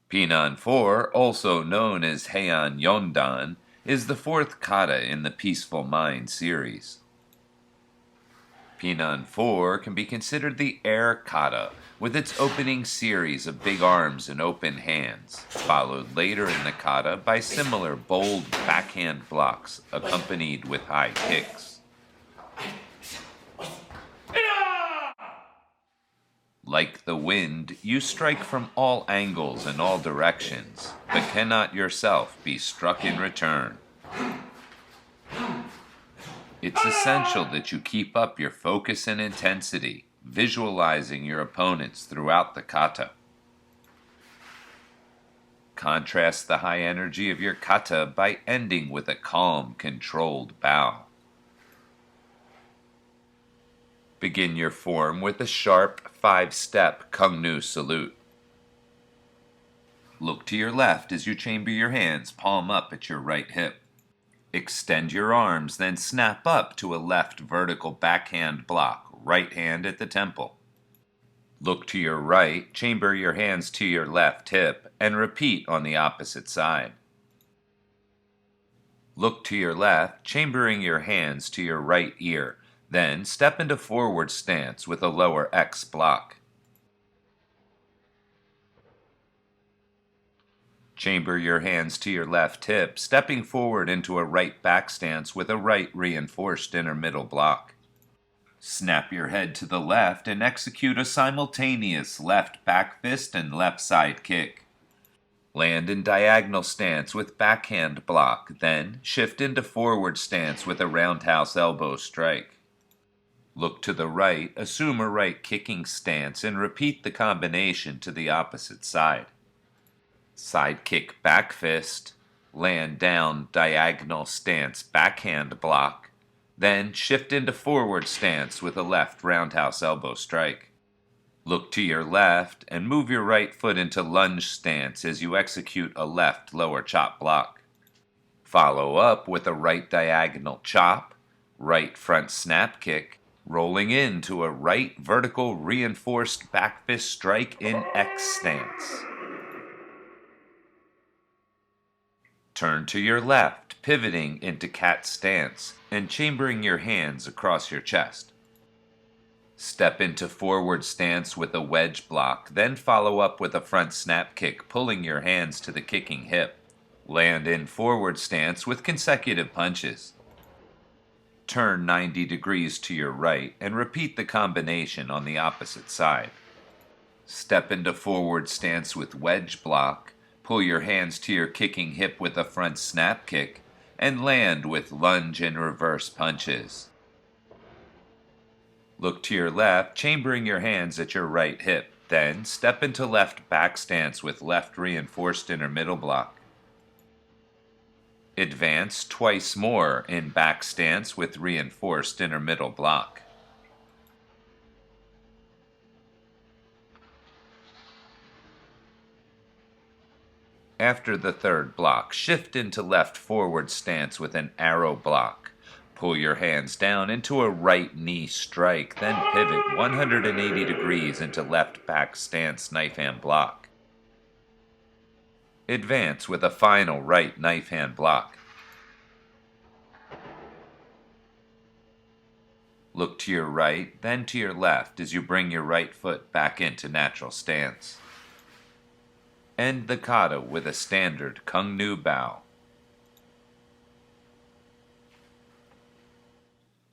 Pinan 4, also known as Heian Yondan, is the fourth kata in the Peaceful Mind series. Pinan 4 can be considered the air kata, with its opening series of big arms and open hands, followed later in the kata by similar bold backhand blocks accompanied with high kicks. Like the wind, you strike from all angles and all directions, but cannot yourself be struck in return. It's essential that you keep up your focus and intensity, visualizing your opponents throughout the kata. Contrast the high energy of your kata by ending with a calm, controlled bow. Begin your form with a sharp 5-step Kung-Nu salute. Look to your left as you chamber your hands palm up at your right hip. Extend your arms, then snap up to a left vertical backhand block, right hand at the temple. Look to your right, chamber your hands to your left hip, and repeat on the opposite side. Look to your left, chambering your hands to your right ear, then step into forward stance with a lower X block. Chamber your hands to your left hip, stepping forward into a right back stance with a right reinforced inner middle block. Snap your head to the left and execute a simultaneous left back fist and left side kick. Land in diagonal stance with backhand block, then shift into forward stance with a roundhouse elbow strike. Look to the right, assume a right kicking stance, and repeat the combination to the opposite side. Side kick back fist, land down diagonal stance backhand block, then shift into forward stance with a left roundhouse elbow strike. Look to your left and move your right foot into lunge stance as you execute a left lower chop block. Follow up with a right diagonal chop, right front snap kick, rolling into a right vertical reinforced back fist strike in X stance. Turn to your left, pivoting into cat stance and chambering your hands across your chest. Step into forward stance with a wedge block, then follow up with a front snap kick, pulling your hands to the kicking hip. Land in forward stance with consecutive punches. Turn 90 degrees to your right and repeat the combination on the opposite side. Step into forward stance with wedge block, pull your hands to your kicking hip with a front snap kick, and land with lunge and reverse punches. Look to your left, chambering your hands at your right hip, then step into left back stance with left reinforced inner middle block. Advance twice more in back stance with reinforced inner middle block. After the third block, shift into left forward stance with an arrow block. Pull your hands down into a right knee strike, then pivot 180 degrees into left back stance knife hand block. Advance with a final right knife hand block. Look to your right, then to your left as you bring your right foot back into natural stance. End the kata with a standard Kung-Nu bow.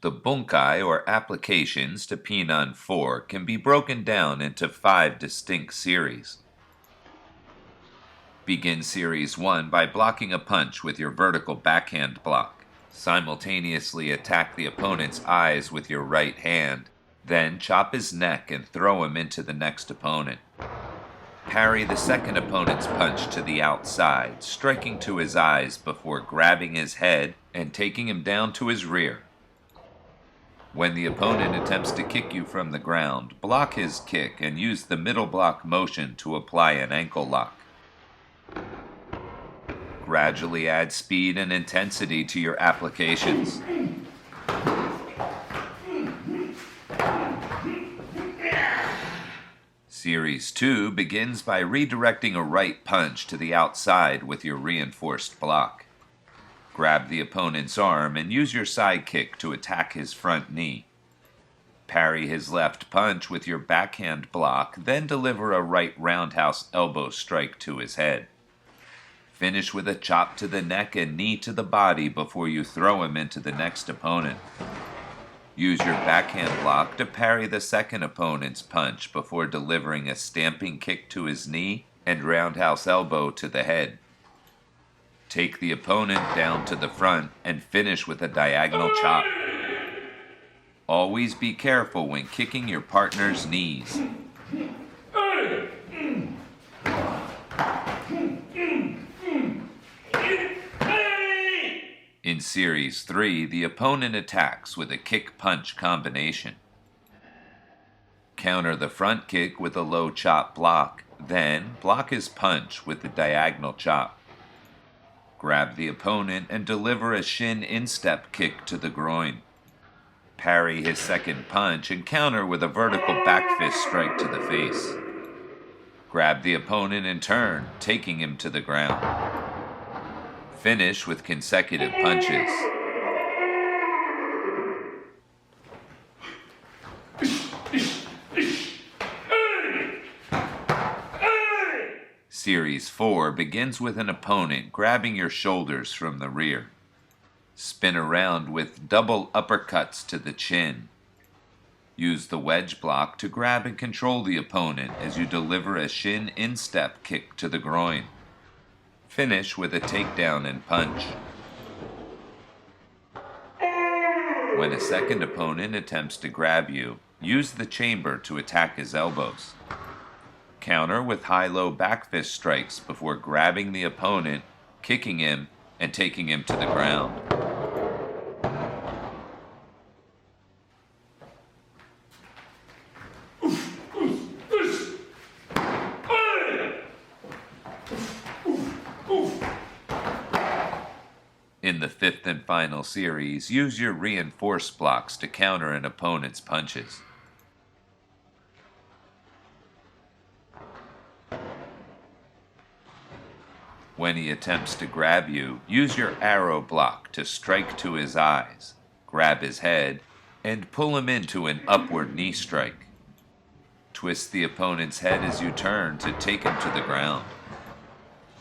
The bunkai, or applications, to Pinan 4 can be broken down into 5 distinct series. Begin Series 1 by blocking a punch with your vertical backhand block. Simultaneously attack the opponent's eyes with your right hand, then chop his neck and throw him into the next opponent. Parry the second opponent's punch to the outside, striking to his eyes before grabbing his head and taking him down to his rear. When the opponent attempts to kick you from the ground, block his kick and use the middle block motion to apply an ankle lock. Gradually add speed and intensity to your applications. Series 2 begins by redirecting a right punch to the outside with your reinforced block. Grab the opponent's arm and use your side kick to attack his front knee. Parry his left punch with your backhand block, then deliver a right roundhouse elbow strike to his head. Finish with a chop to the neck and knee to the body before you throw him into the next opponent. Use your backhand block to parry the second opponent's punch before delivering a stamping kick to his knee and roundhouse elbow to the head. Take the opponent down to the front and finish with a diagonal chop. Always be careful when kicking your partner's knees. In Series 3, the opponent attacks with a kick-punch combination. Counter the front kick with a low chop block, then block his punch with the diagonal chop. Grab the opponent and deliver a shin instep kick to the groin. Parry his second punch and counter with a vertical back fist strike to the face. Grab the opponent in turn, taking him to the ground. Finish with consecutive punches. Series 4 begins with an opponent grabbing your shoulders from the rear. Spin around with double uppercuts to the chin. Use the wedge block to grab and control the opponent as you deliver a shin instep kick to the groin. Finish with a takedown and punch. When a second opponent attempts to grab you, use the chamber to attack his elbows. Counter with high-low back fist strikes before grabbing the opponent, kicking him, and taking him to the ground. In the fifth and final series, use your reinforced blocks to counter an opponent's punches. When he attempts to grab you, use your arrow block to strike to his eyes, grab his head, and pull him into an upward knee strike. Twist the opponent's head as you turn to take him to the ground.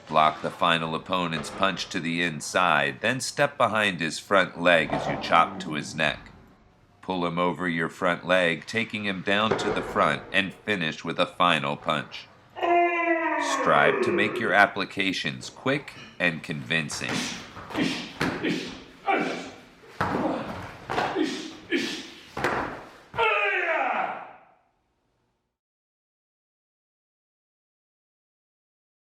Block the final opponent's punch to the inside, then step behind his front leg as you chop to his neck. Pull him over your front leg, taking him down to the front, and finish with a final punch. Strive to make your applications quick and convincing.